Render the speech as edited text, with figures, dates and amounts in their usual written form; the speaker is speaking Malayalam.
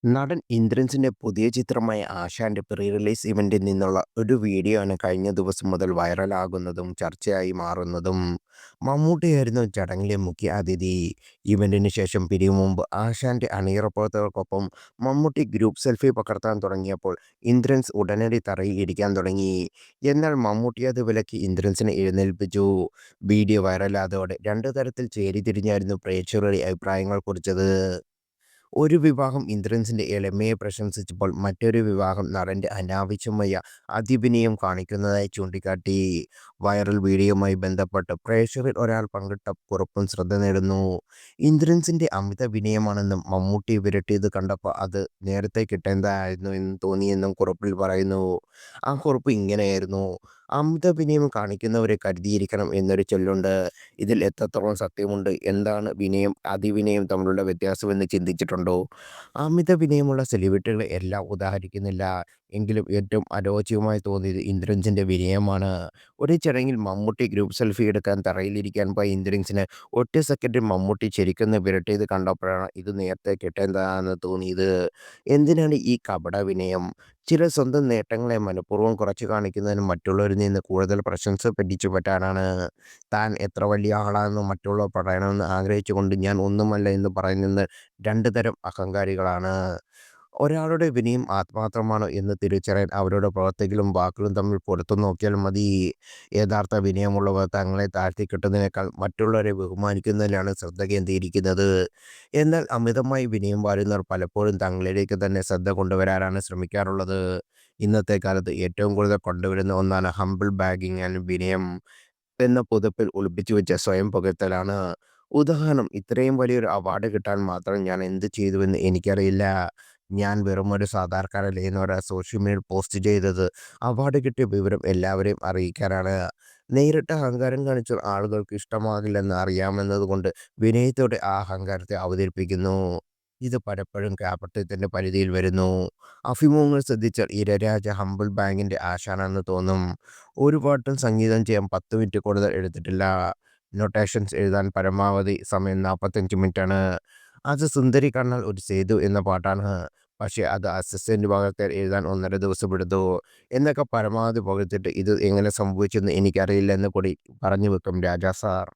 നടൻ ഇന്ദ്രൻസിന്റെ പുതിയ ചിത്രമായ ആശാന്റെ പ്രീ റിലീസ് ഇവന്റിൽ നിന്നുള്ള ഒരു വീഡിയോ ആണ് കഴിഞ്ഞ ദിവസം മുതൽ വൈറലാകുന്നതും ചർച്ചയായി മാറുന്നതും. മമ്മൂട്ടിയായിരുന്നു ചടങ്ങിലെ മുഖ്യ അതിഥി. ഇവന്റിന് ശേഷം പിരിയും മുമ്പ് ആശാന്റെ അണിയറ പ്രവർത്തകർക്കൊപ്പം മമ്മൂട്ടി ഗ്രൂപ്പ് സെൽഫി പകർത്താൻ തുടങ്ങിയപ്പോൾ ഇന്ദ്രൻസ് ഉടനടി തറയിൽ ഇരിക്കാൻ തുടങ്ങി. എന്നാൽ മമ്മൂട്ടി അത് വിലക്കി ഇന്ദ്രൻസിനെ എഴുന്നേൽപ്പിച്ചു. വീഡിയോ വൈറലായതോടെ രണ്ടു തരത്തിൽ ചേരിതിരിഞ്ഞായിരുന്നു പ്രേക്ഷകരുടെ അഭിപ്രായങ്ങൾ കുറിച്ചത്. ഒരു വിഭാഗം ഇന്ദ്രൻസിന്റെ എളിമയെ പ്രശംസിച്ചപ്പോൾ മറ്റൊരു വിഭാഗം നടന്റെ അനാവശ്യമായ അതിവിനയം കാണിക്കുന്നതായി ചൂണ്ടിക്കാട്ടി. വൈറൽ വീഡിയോയുമായി ബന്ധപ്പെട്ട് പ്രേക്ഷകരിൽ ഒരാൾ പങ്കിട്ട കുറിപ്പും ശ്രദ്ധ നേടുന്നു. ഇന്ദ്രൻസിന്റെ അമിത വിനയമാണെന്നും മമ്മൂട്ടി വിരട്ടിയത് കണ്ടപ്പോൾ അത് നേരത്തെ കിട്ടേണ്ടതായിരുന്നു എന്ന് തോന്നിയെന്നും കുറിപ്പിൽ പറയുന്നു. ആ കുറിപ്പ് ഇങ്ങനെയായിരുന്നു: അമിത വിനയം കാണിക്കുന്നവരെ കരുതിയിരിക്കണം എന്നൊരു ചൊല്ലുണ്ട്. ഇതിൽ എത്രത്തോളം സത്യമുണ്ട്? എന്താണ് വിനയം അതിവിനയം തമ്മിലുള്ള വ്യത്യാസമെന്ന് ചിന്തിച്ചിട്ടുണ്ടോ? അമിത വിനയമുള്ള സെലിബ്രിറ്റികളെ എല്ലാം ഉദാഹരിക്കുന്നില്ല. എങ്കിലും ഏറ്റവും അരോചകമായി തോന്നിയത് ഇന്ദ്രൻസിന്റെ വിനയമാണ്. ഒരു ചടങ്ങിൽ മമ്മൂട്ടി ഗ്രൂപ്പ് സെൽഫി എടുക്കാൻ തറയിലിരിക്കാൻ പോയ ഇന്ദ്രൻസിന് ഒറ്റ സെക്കൻഡിൽ മമ്മൂട്ടി ശരിക്കൊന്ന് വിരട്ടിയത് കണ്ടപ്പോഴാണ് ഇത് നേരത്തെ കിട്ടേണ്ടതാണെന്ന് തോന്നിയത്. എന്തിനാണ് ഈ കപട വിനയം? ചിലർ സ്വന്തം നേട്ടങ്ങളെ മനഃപൂർവ്വം കുറച്ചു കാണിക്കുന്നതിന് മറ്റുള്ളവരിൽ നിന്ന് കൂടുതൽ പ്രശംസ പിടിച്ചുപറ്റാനാണ്. താൻ എത്ര വലിയ ആളാണെന്ന് മറ്റുള്ളവർ പറയണമെന്ന് ആഗ്രഹിച്ചുകൊണ്ട് ഞാൻ ഒന്നുമല്ല എന്ന് പറയുന്നത് രണ്ട് തരം അഹങ്കാരികളാണ്. ഒരാളുടെ വിനയം ആത്മാർത്ഥമാണോ എന്ന് തിരിച്ചറിയാൻ അവരുടെ പ്രവൃത്തികളും വാക്കുകളും തമ്മിൽ പൊരുത്തം നോക്കിയാൽ മതി. യഥാർത്ഥ വിനയമുള്ളവർ തങ്ങളെ താഴ്ത്തിക്കെട്ടുന്നതിനേക്കാൾ മറ്റുള്ളവരെ ബഹുമാനിക്കുന്നതിലാണ് ശ്രദ്ധ കേന്ദ്രീകരിക്കുന്നത്. എന്നാൽ അമിതമായി വിനയം വാരുന്നവർ പലപ്പോഴും തങ്ങളിലേക്ക് തന്നെ ശ്രദ്ധ കൊണ്ടുവരാനാണ് ശ്രമിക്കാറുള്ളത്. ഇന്നത്തെ കാലത്ത് ഏറ്റവും കൂടുതൽ കൊണ്ടുവരുന്ന ഒന്നാണ് ഹംബിൾ ബാഗിങ് ആൻഡ് വിനയം എന്ന പുതപ്പിൽ ഒളിപ്പിച്ചു വെച്ച സ്വയം പുകഴ്ത്തലാണ്. ഉദാഹരണം: ഇത്രയും വലിയൊരു അവാർഡ് കിട്ടാൻ മാത്രം ഞാൻ എന്ത് ചെയ്തുവെന്ന് എനിക്കറിയില്ല. ഞാൻ വെറുമൊരു സാധാരണക്കാരനല്ലേ എന്ന് ഒരാൾ സോഷ്യൽ മീഡിയയിൽ പോസ്റ്റ് ചെയ്തത് അവാർഡ് കിട്ടിയ വിവരം എല്ലാവരെയും അറിയിക്കാനാണ്. നേരിട്ട് അഹങ്കാരം കാണിച്ചാൽ ആളുകൾക്ക് ഇഷ്ടമാകില്ലെന്ന് അറിയാമെന്നതുകൊണ്ട് വിനയത്തോടെ ആ അഹങ്കാരത്തെ അവതരിപ്പിക്കുന്നു. ഇത് പലപ്പോഴും കാപട്യത്തിന്റെ പരിധിയിൽ വരുന്നു. അഭിമുഖങ്ങൾ ശ്രദ്ധിച്ചാൽ ഇരരാജ ഹംബിൾ ബാഗിന്റെ ആശാനാണെന്ന് തോന്നും. ഒരു പാട്ടും സംഗീതം ചെയ്യാൻ 10 മിനിറ്റ് കൂടുതൽ എടുത്തിട്ടില്ല. നൊട്ടേഷൻസ് എഴുതാൻ പരമാവധി സമയം 45 മിനിറ്റാണ്. അത് സുന്ദരി കണ്ണാൽ ഒരു സേതു എന്ന പാട്ടാണ്. പക്ഷേ അത് അസിസ്റ്റന്റ് പകർത്താൻ എഴുതാൻ 1.5 ദിവസം എടുത്തു എന്നൊക്കെ പരമാവധി പുകഴ്ത്തിയിട്ട് ഇത് എങ്ങനെ സംഭവിച്ചെന്ന് എനിക്കറിയില്ല എന്ന് കൂടി പറഞ്ഞു വെക്കും രാജാ സാർ.